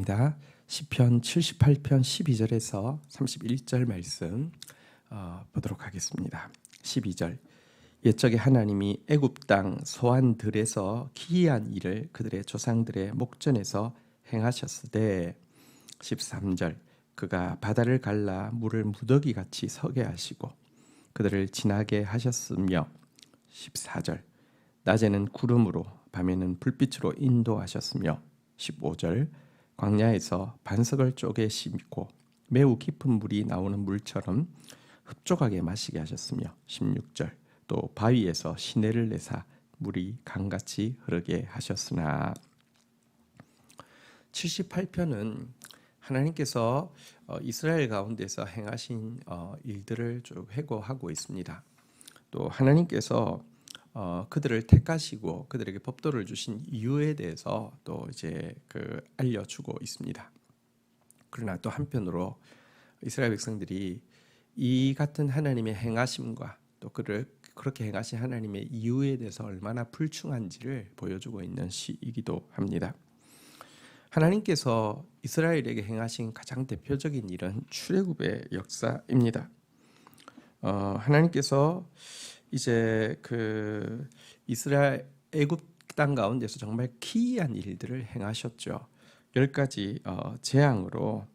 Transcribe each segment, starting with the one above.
하겠습니다. 시편 78편 12절에서 31절 말씀 보도록 하겠습니다. 12절 옛적에 하나님이 애굽 땅 소안들에서 기이한 일을 그들의 조상들의 목전에서 행하셨으되 13절 그가 바다를 갈라 물을 무더기같이 서게 하시고 그들을 지나게 하셨으며 14절 낮에는 구름으로 밤에는 불빛으로 인도하셨으며 15절 광야에서 반석을 쪼개 심고 매우 깊은 물이 나오는 물처럼 흡족하게 마시게 하셨으며 16절 또 바위에서 시내를 내사 물이 강같이 흐르게 하셨으나 78편은 하나님께서 이스라엘 가운데서 행하신 일들을 쭉 회고하고 있습니다. 또 하나님께서 그들을 택하시고 그들에게 법도를 주신 이유에 대해서 또 이제 알려주고 있습니다. 그러나 또 한편으로 이스라엘 백성들이 이 같은 하나님의 행하심과 또 그렇게 행하신 하나님의 이유에 대해서 얼마나 불충한지를 보여주고 있는 시이기도 합니다. 하나님께서 이스라엘에게 행하신 가장 대표적인 일은 출애굽의 역사입니다. 하나님께서 이제 이스라엘 애굽 땅 가운데서 정말 기이한 일들을 행하셨죠. 10가지 재앙으로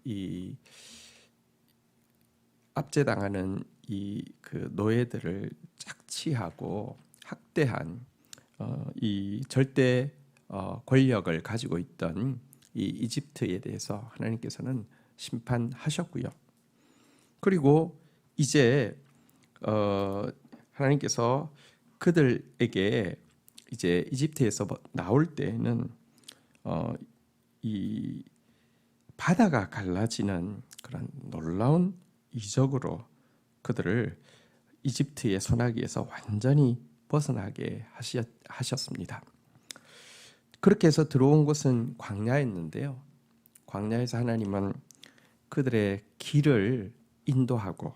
이 압제당하는 이 노예들을 착취하고 학대한 이 절대 권력을 가지고 있던 이 이집트에 대해서 하나님께서는 심판하셨고요. 그리고 이제 하나님께서 그들에게 이제 이집트에서 나올 때에는 이 바다가 갈라지는 그런 놀라운 이적으로 그들을 이집트의 소나기에서 완전히 벗어나게 하셨습니다. 그렇게 해서 들어온 곳은 광야였는데요. 광야에서 하나님은 그들의 길을 인도하고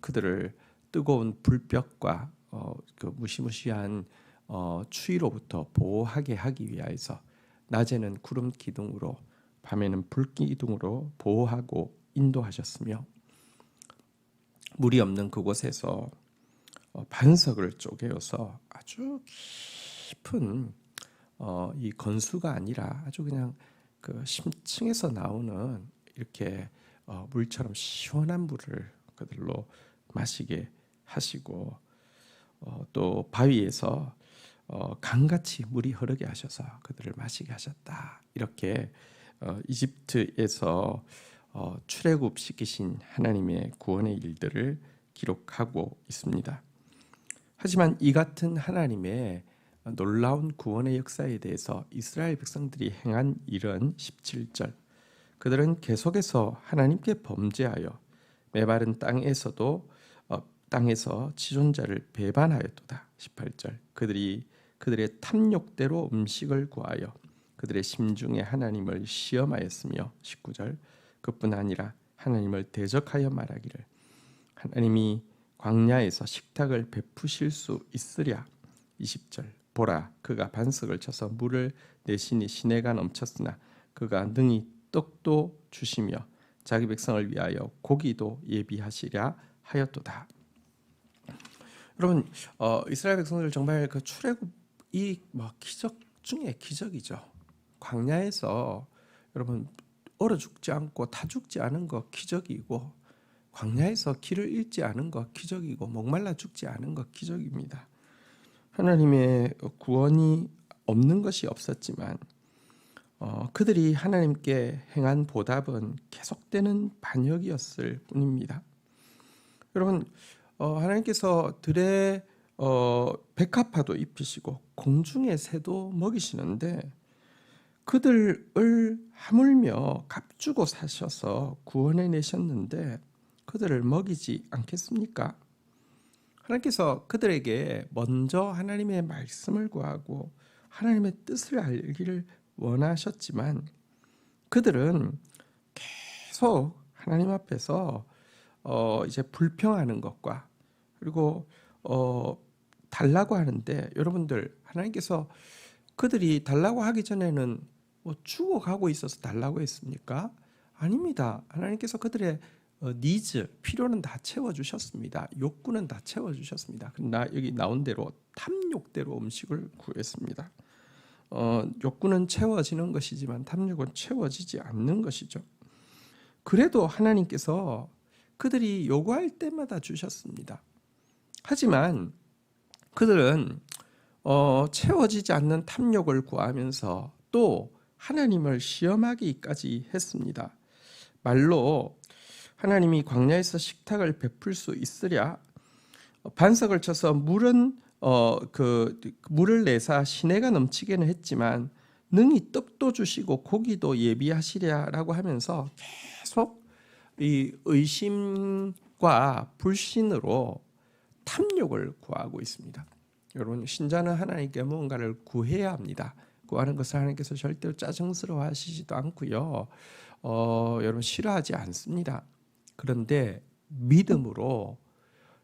그들을 뜨거운 불볕과 무시무시한 추위로부터 보호하게 하기 위하여서 낮에는 구름 기둥으로 밤에는 불 기둥으로 보호하고 인도하셨으며 물이 없는 그곳에서 반석을 쪼개어서 아주 깊은 이 건수가 아니라 아주 그냥 심층에서 나오는 이렇게 물처럼 시원한 물을 그들로 마시게 하시고 또 바위에서 강같이 물이 흐르게 하셔서 그들을 마시게 하셨다. 이렇게 이집트에서 출애굽시키신 하나님의 구원의 일들을 기록하고 있습니다. 하지만 이 같은 하나님의 놀라운 구원의 역사에 대해서 이스라엘 백성들이 행한 일은 17절 그들은 계속해서 하나님께 범죄하여 메마른 땅에서 지존자를 배반하였도다. 18절 그들의 탐욕대로 음식을 구하여 그들의 심중에 하나님을 시험하였으며 19절 그뿐 아니라 하나님을 대적하여 말하기를 하나님이 광야에서 식탁을 베푸실 수 있으랴. 20절 보라 그가 반석을 쳐서 물을 내시니 시내가 넘쳤으나 그가 능히 떡도 주시며 자기 백성을 위하여 고기도 예비하시랴 하였도다. 여러분 이스라엘 백성들 정말 출애굽이 기적 중에 기적이죠. 광야에서 여러분 얼어 죽지 않고 타 죽지 않은 거 기적이고 광야에서 길을 잃지 않은 거 기적이고 목말라 죽지 않은 거 기적입니다. 하나님의 구원이 없는 것이 없었지만 그들이 하나님께 행한 보답은 계속되는 반역이었을 뿐입니다. 여러분 하나님께서 들에 백합화도 입히시고 공중의 새도 먹이시는데 그들을 하물며 값주고 사셔서 구원해 내셨는데 그들을 먹이지 않겠습니까? 하나님께서 그들에게 먼저 하나님의 말씀을 구하고 하나님의 뜻을 알기를 원하셨지만 그들은 계속 하나님 앞에서 이제 불평하는 것과 그리고 달라고 하는데 여러분들 하나님께서 그들이 달라고 하기 전에는 뭐 죽어가고 있어서 달라고 했습니까? 아닙니다. 하나님께서 그들의 니즈, 필요는 다 채워주셨습니다. 욕구는 다 채워주셨습니다. 그러나 여기 나온 대로 탐욕대로 음식을 구했습니다. 욕구는 채워지는 것이지만 탐욕은 채워지지 않는 것이죠. 그래도 하나님께서 그들이 요구할 때마다 주셨습니다. 하지만 그들은 채워지지 않는 탐욕을 구하면서 또 하나님을 시험하기까지 했습니다. 말로 하나님이 광야에서 식탁을 베풀 수 있으랴 반석을 쳐서 물을 내사 시내가 넘치게는 했지만 능히 떡도 주시고 고기도 예비하시랴라고 하면서 계속 이 의심과 불신으로 탐욕을 구하고 있습니다. 여러분, 신자는 하나님께 무언가를 구해야 합니다. 구하는 것을 하나님께서 절대로 짜증스러워 하시지도 않고요. 여러분 싫어하지 않습니다. 그런데 믿음으로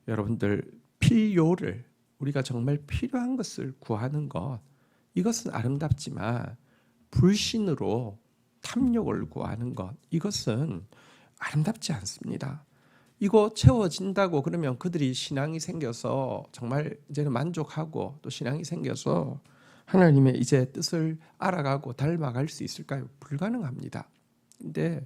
여러분들 필요를 우리가 정말 필요한 것을 구하는 것 이것은 아름답지만 불신으로 탐욕을 구하는 것 이것은 아름답지 않습니다. 이거 채워진다고 그러면 그들이 신앙이 생겨서 정말 이제는 만족하고 또 신앙이 생겨서 하나님의 이제 뜻을 알아가고 닮아갈 수 있을까요? 불가능합니다. 근데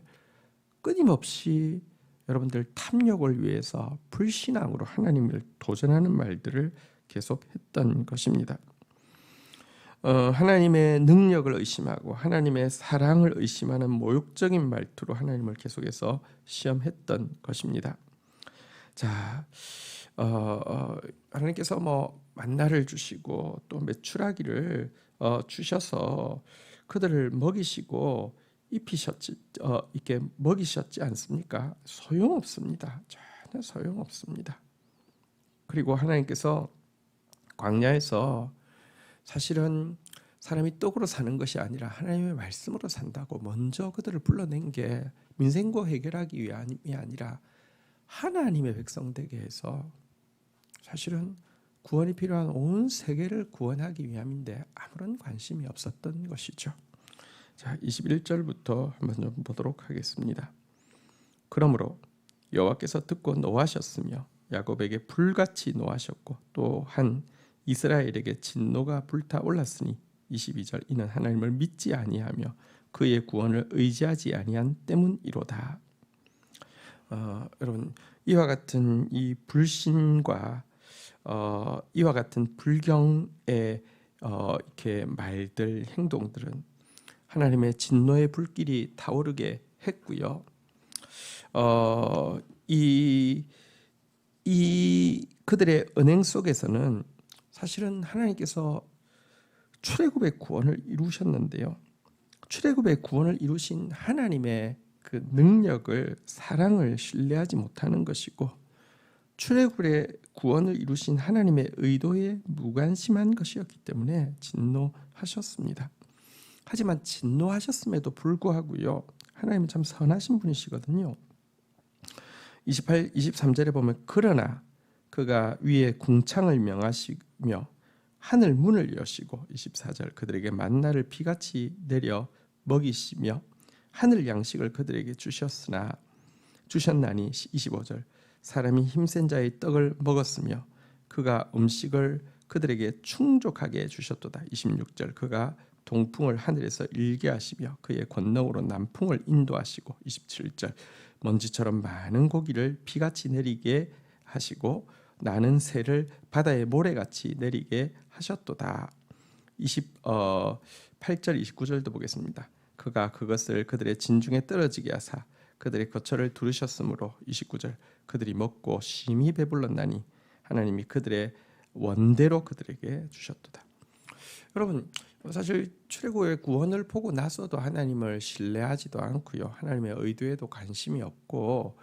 끊임없이 여러분들 탐욕을 위해서 불신앙으로 하나님을 도전하는 말들을 계속했던 것입니다. 하나님의 능력을 의심하고 하나님의 사랑을 의심하는 모욕적인 말투로 하나님을 계속해서 시험했던 것입니다. 자, 하나님께서 뭐 만나를 주시고 또 메추라기를 주셔서 그들을 먹이시고 입히셨지 이렇게 먹이셨지 않습니까? 소용없습니다. 전혀 소용없습니다. 그리고 하나님께서 광야에서 사실은 사람이 떡으로 사는 것이 아니라 하나님의 말씀으로 산다고 먼저 그들을 불러낸 게 민생고 해결하기 위함이 아니라 하나님의 백성 되게 해서 사실은 구원이 필요한 온 세계를 구원하기 위함인데 아무런 관심이 없었던 것이죠. 자, 21절부터 한번 좀 보도록 하겠습니다. 그러므로 여호와께서 듣고 노하셨으며 야곱에게 불같이 노하셨고 또한 이스라엘에게 진노가 불타올랐으니 22절 이는 하나님을 믿지 아니하며 그의 구원을 의지하지 아니한 때문이로다. 여러분 이와 같은 이 불신과 이와 같은 불경의 이렇게 말들 행동들은 하나님의 진노의 불길이 타오르게 했고요. 이 그들의 은행 속에서는 사실은 하나님께서 출애굽의 구원을 이루셨는데요. 출애굽의 구원을 이루신 하나님의 그 능력을 사랑을 신뢰하지 못하는 것이고 출애굽의 구원을 이루신 하나님의 의도에 무관심한 것이었기 때문에 진노하셨습니다. 하지만 진노하셨음에도 불구하고요. 하나님은 참 선하신 분이시거든요. 23절에 보면 그러나 그가 위에 궁창을 명하시며 하늘 문을 여시고 24절 그들에게 만나를 비같이 내려 먹이시며 하늘 양식을 그들에게 주셨나니 25절 사람이 힘센 자의 떡을 먹었으며 그가 음식을 그들에게 충족하게 주셨도다. 26절 그가 동풍을 하늘에서 일게 하시며 그의 권능으로 남풍을 인도하시고 27절 먼지처럼 많은 고기를 비같이 내리게 하시고 나는 새를 바다의 모래같이 내리게 하셨도다. 28절 29절도 보겠습니다. 그가 그것을 그들의 진중에 떨어지게 하사 그들의 거처를 두르셨으므로 29절 그들이 먹고 심히 배불렀나니 하나님이 그들의 원대로 그들에게 주셨도다. 여러분 사실 출애굽의 구원을 보고 나서도 하나님을 신뢰하지도 않고요. 하나님의 의도에도 관심이 없고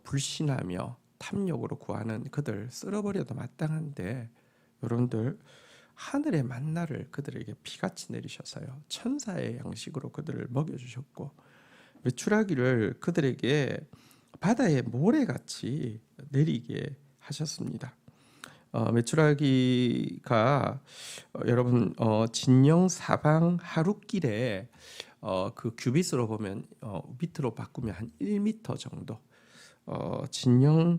불신하며 탐욕으로 구하는 그들 쓸어버려도 마땅한데 여러분들 하늘의 만나를 그들에게 비같이 내리셔서요. 천사의 양식으로 그들을 먹여주셨고 메추라기를 그들에게 바다의 모래같이 내리게 하셨습니다. 메추라기가 여러분 진영 사방 하루길에 그 규빗으로 보면 밑으로 바꾸면 한 1m 정도 진영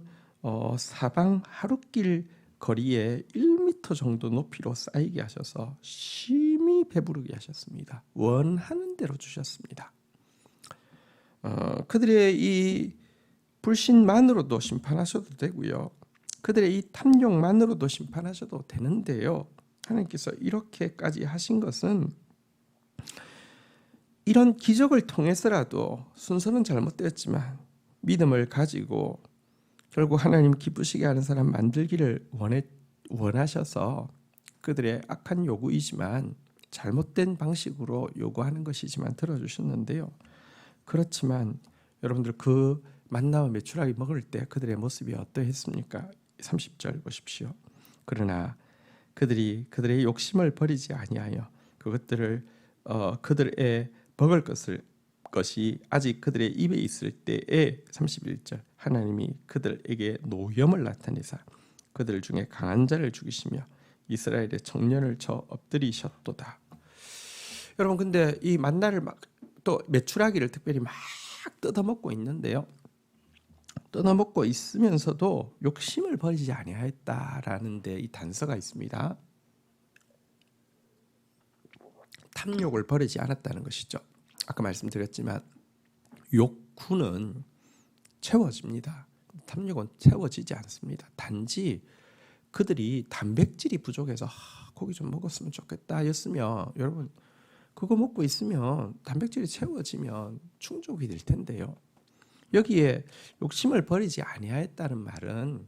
사방 하루길 거리에 1m 정도 높이로 쌓이게 하셔서 심히 배부르게 하셨습니다. 원하는 대로 주셨습니다. 그들의 이 불신만으로도 심판하셔도 되고요. 그들의 이 탐욕만으로도 심판하셔도 되는데요. 하나님께서 이렇게까지 하신 것은 이런 기적을 통해서라도 순서는 잘못되었지만 믿음을 가지고 결국 하나님 기쁘시게 하는 사람 만들기를 원하셔서 그들의 악한 요구이지만 잘못된 방식으로 요구하는 것이지만 들어주셨는데요. 그렇지만 여러분들 그 만나와 메추라기 먹을 때 그들의 모습이 어떠했습니까? 30절 보십시오. 그러나 그들이 그들의 욕심을 버리지 아니하여 그것들을 그들의 먹을 것이 아직 그들의 입에 있을 때에 31절 하나님이 그들에게 노염을 나타내사 그들 중에 강한 자를 죽이시며 이스라엘의 청년을 쳐 엎드리셨도다. 여러분 근데 이 만나를 또 메추라기를 특별히 막 뜯어먹고 있는데요. 뜯어먹고 있으면서도 욕심을 버리지 아니하였다라는 데 이 단서가 있습니다. 탐욕을 버리지 않았다는 것이죠. 아까 말씀드렸지만 욕구는 채워집니다. 탐욕은 채워지지 않습니다. 단지 그들이 단백질이 부족해서 고기 좀 먹었으면 좋겠다 였으면 여러분 그거 먹고 있으면 단백질이 채워지면 충족이 될 텐데요. 여기에 욕심을 버리지 아니하였다는 말은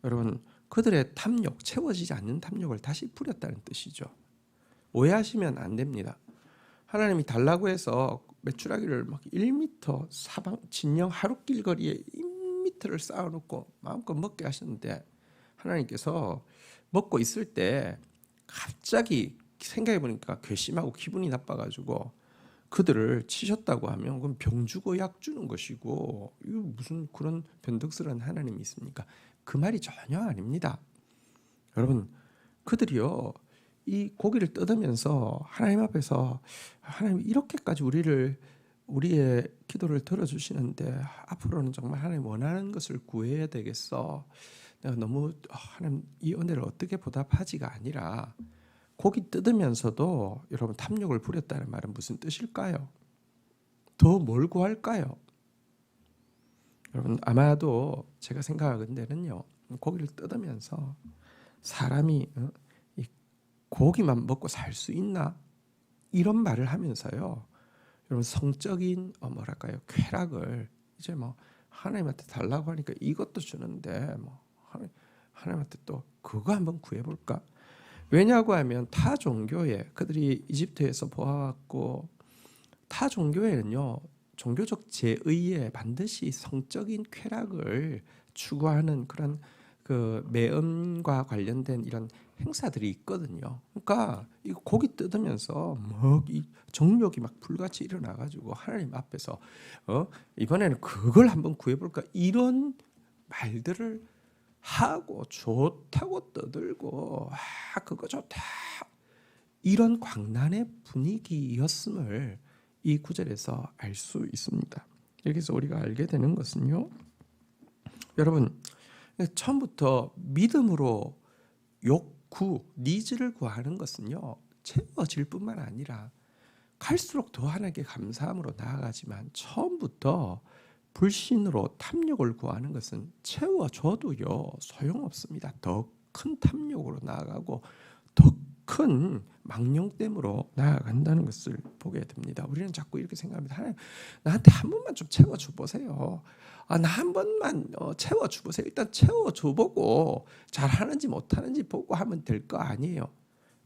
여러분 그들의 탐욕, 채워지지 않는 탐욕을 다시 부렸다는 뜻이죠. 오해하시면 안 됩니다. 하나님이 달라고 해서 메추라기를 막 1m 사방 진영 하루길 거리에 1m를 쌓아놓고 마음껏 먹게 하셨는데 하나님께서 먹고 있을 때 갑자기 생각해 보니까 괘씸하고 기분이 나빠가지고 그들을 치셨다고 하면 그건 병 주고 약 주는 것이고 이거 무슨 그런 변덕스러운 하나님이 있습니까? 그 말이 전혀 아닙니다. 여러분 그들이요 이 고기를 뜯으면서 하나님 앞에서 하나님 이렇게까지 우리의 기도를 들어주시는데 앞으로는 정말 하나님 원하는 것을 구해야 되겠어. 내가 너무 하나님 이 은혜를 어떻게 보답하지가 아니라 고기 뜯으면서도 여러분 탐욕을 부렸다는 말은 무슨 뜻일까요? 더 뭘 구할까요? 여러분 아마도 제가 생각하건대는요 고기를 뜯으면서 사람이 이 고기만 먹고 살 수 있나? 이런 말을 하면서요 여러분 성적인 뭐랄까요 쾌락을 이제 뭐 하나님한테 달라고 하니까 이것도 주는데 뭐 하나님한테 또 그거 한번 구해볼까? 왜냐고 하면 타 종교에 그들이 이집트에서 보아왔고 타 종교에는요 종교적 제의에 반드시 성적인 쾌락을 추구하는 그런 그 매음과 관련된 이런 행사들이 있거든요. 그러니까 이 고기 뜯으면서 막 이 정욕이 막 불같이 일어나가지고 하나님 앞에서 이번에는 그걸 한번 구해볼까 이런 말들을 하고 좋다고 떠들고 그거 좋다 이런 광란의 분위기였음을 이 구절에서 알 수 있습니다. 여기서 우리가 알게 되는 것은요 여러분 처음부터 믿음으로 욕구, 니즈를 구하는 것은요 채워질 뿐만 아니라 갈수록 더 하나님께 감사함으로 나아가지만 처음부터 불신으로 탐욕을 구하는 것은 채워줘도요 소용없습니다. 더 큰 탐욕으로 나아가고 더 큰 망령됨으로 나아간다는 것을 보게 됩니다. 우리는 자꾸 이렇게 생각합니다. 하나님 나한테 한 번만 좀 채워줘 보세요. 나 한 번만 채워줘 보세요. 일단 채워줘 보고 잘하는지 못하는지 보고 하면 될 거 아니에요.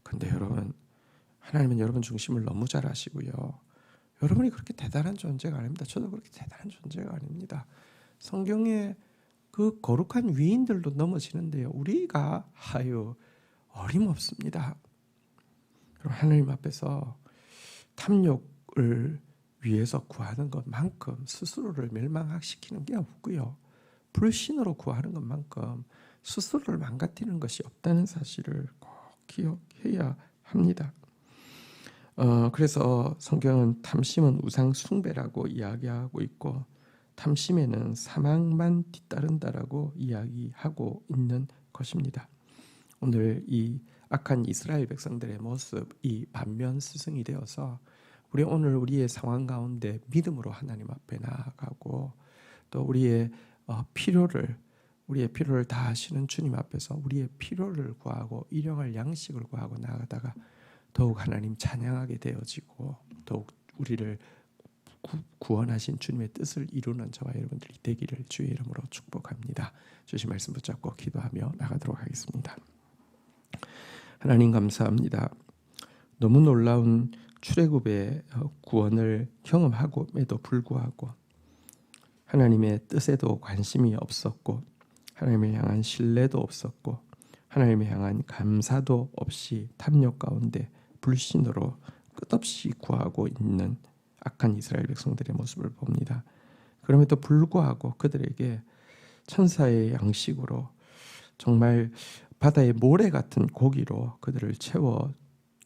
근데 여러분 하나님은 여러분 중심을 너무 잘 아시고요. 여러분이 그렇게 대단한 존재가 아닙니다. 저도 그렇게 대단한 존재가 아닙니다. 성경에 그 거룩한 위인들도 넘어지는데요. 우리가 어림없습니다. 그럼 하나님 앞에서 탐욕을 위해서 구하는 것만큼 스스로를 멸망시키는 게 없고요. 불신으로 구하는 것만큼 스스로를 망가뜨리는 것이 없다는 사실을 꼭 기억해야 합니다. 그래서 성경은 탐심은 우상 숭배라고 이야기하고 있고 탐심에는 사망만 뒤따른다라고 이야기하고 있는 것입니다. 오늘 이 악한 이스라엘 백성들의 모습이 반면 스승이 되어서 우리 오늘 우리의 상황 가운데 믿음으로 하나님 앞에 나아가고 또 우리의 필요를 다하시는 주님 앞에서 우리의 필요를 구하고 일용할 양식을 구하고 나아가다가 더욱 하나님 찬양하게 되어지고 더욱 우리를 구원하신 주님의 뜻을 이루는 저와 여러분들이 되기를 주의 이름으로 축복합니다. 주신 말씀 붙잡고 기도하며 나가도록 하겠습니다. 하나님 감사합니다. 너무 놀라운 출애굽의 구원을 경험하고에도 불구하고 하나님의 뜻에도 관심이 없었고 하나님을 향한 신뢰도 없었고 하나님을 향한 감사도 없이 탐욕 가운데 불신으로 끝없이 구하고 있는 악한 이스라엘 백성들의 모습을 봅니다. 그럼에도 불구하고 그들에게 천사의 양식으로 정말 바다의 모래 같은 고기로 그들을 채워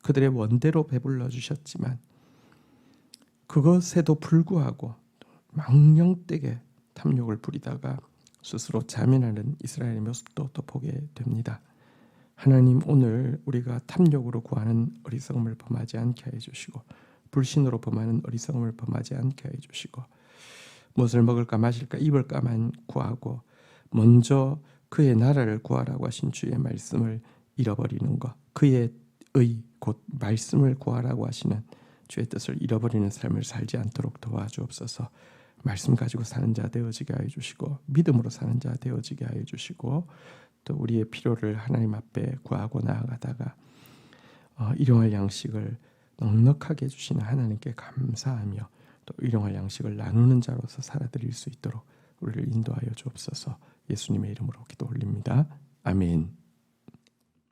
그들의 원대로 배불러 주셨지만 그것에도 불구하고 망령되게 탐욕을 부리다가 스스로 자멸하는 이스라엘의 모습도 또 보게 됩니다. 하나님 오늘 우리가 탐욕으로 구하는 어리석음을 범하지 않게 해 주시고 불신으로 범하는 어리석음을 범하지 않게 해 주시고 무엇을 먹을까 마실까 입을까만 구하고 먼저 그의 나라를 구하라고 하신 주의 말씀을 잃어버리는 것, 그의 의 곧 말씀을 구하라고 하시는 주의 뜻을 잃어버리는 삶을 살지 않도록 도와주옵소서. 말씀 가지고 사는 자 되어지게 하여 주시고 믿음으로 사는 자 되어지게 하여 주시고 또 우리의 필요를 하나님 앞에 구하고 나아가다가 일용할 양식을 넉넉하게 주시는 하나님께 감사하며 또 일용할 양식을 나누는 자로서 살아드릴 수 있도록 우리를 인도하여 주옵소서. 예수님의 이름으로 기도 올립니다. 아멘.